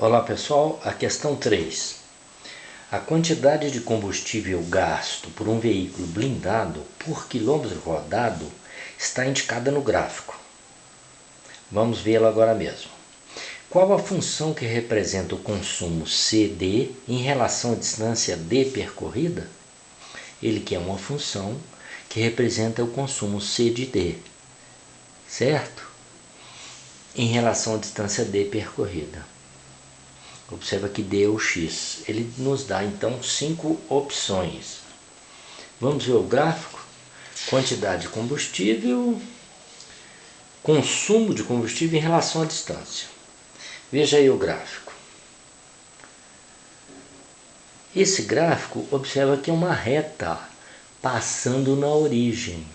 Olá pessoal, a questão 3. A quantidade de combustível gasto por um veículo blindado por quilômetro rodado está indicada no gráfico. Vamos vê-lo agora mesmo. Qual a função que representa o consumo CD em relação à distância D percorrida? Ele quer uma função que representa o consumo C de D, certo? Em relação à distância D percorrida. Observa que D é o X. Ele nos dá então 5 opções. Vamos ver o gráfico? Quantidade de combustível, consumo de combustível em relação à distância. Veja aí o gráfico. Esse gráfico, observa que é uma reta passando na origem.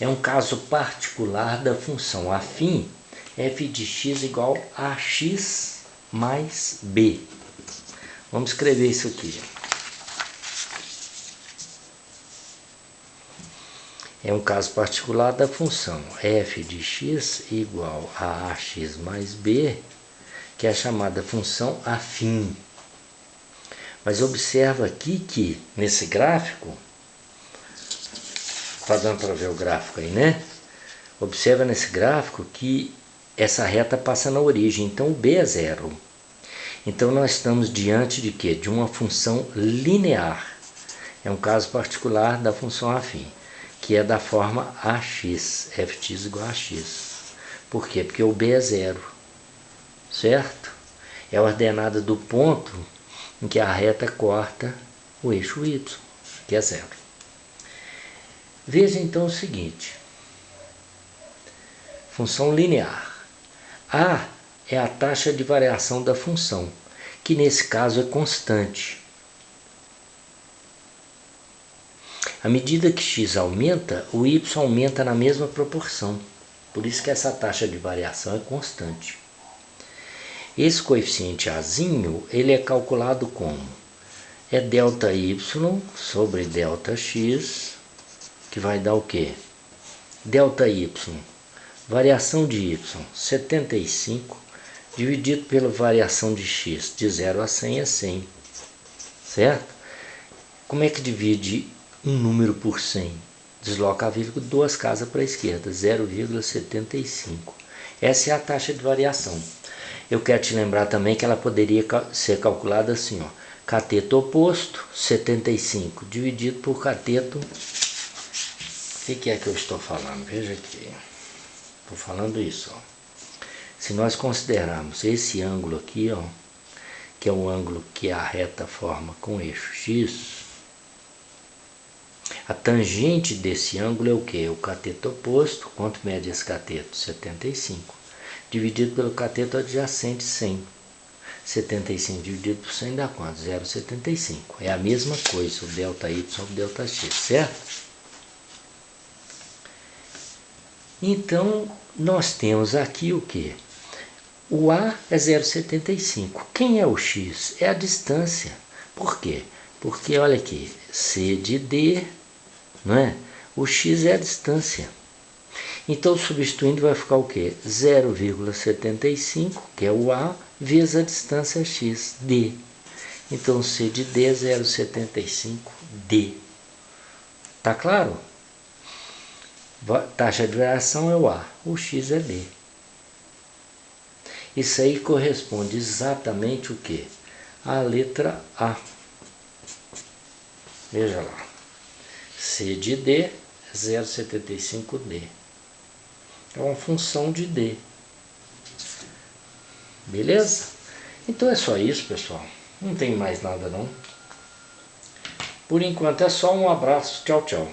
É um caso particular da função afim f de x igual a x mais b. Vamos escrever isso aqui. É um caso particular da função f de x igual a ax mais b, que é a chamada função afim. Mas observa aqui que nesse gráfico, está dando para ver o gráfico aí, né? Observa nesse gráfico que essa reta passa na origem, então o b é zero. Então nós estamos diante de quê? De uma função linear. É um caso particular da função afim, que é da forma ax, f de x igual a x. Por quê? Porque o b é zero, certo? É a ordenada do ponto em que a reta corta o eixo y, que é zero. Veja então o seguinte. Função linear. A é a taxa de variação da função, que nesse caso é constante. À medida que x aumenta, o y aumenta na mesma proporção. Por isso que essa taxa de variação é constante. Esse coeficiente Azinho, ele é calculado como? É ΔY sobre ΔX, que vai dar o quê? ΔY, variação de y, 75, dividido pela variação de x, de 0 a 100 é 100, certo? Como é que divide um número por 100? Desloca a vírgula 2 casas para a esquerda, 0,75. Essa é a taxa de variação. Eu quero te lembrar também que ela poderia ser calculada assim, ó, cateto oposto, 75, dividido por cateto. O que é que eu estou falando? Veja aqui. Estou falando isso, ó. Se nós considerarmos esse ângulo aqui, ó, que é o ângulo que a reta forma com o eixo x, a tangente desse ângulo é o que? O cateto oposto. Quanto mede esse cateto? 75. Dividido pelo cateto adjacente, 100. 75 dividido por 100 dá quanto? 0,75. É a mesma coisa, o ΔY sobre ΔX, certo? Então, nós temos aqui o que? O A é 0,75. Quem é o X? É a distância. Por quê? Porque, olha aqui, C de D, não é? O X é a distância. Então, substituindo, vai ficar o quê? 0,75, que é o A, vezes a distância X, D. Então, C de D é 0,75D. Tá claro? Taxa de variação é o A, o X é D. Isso aí corresponde exatamente o que? A letra A. Veja lá. C de D, 0,75D. É uma função de D. Beleza? Então é só isso, pessoal. Não tem mais nada não. Por enquanto é só um abraço. Tchau, tchau.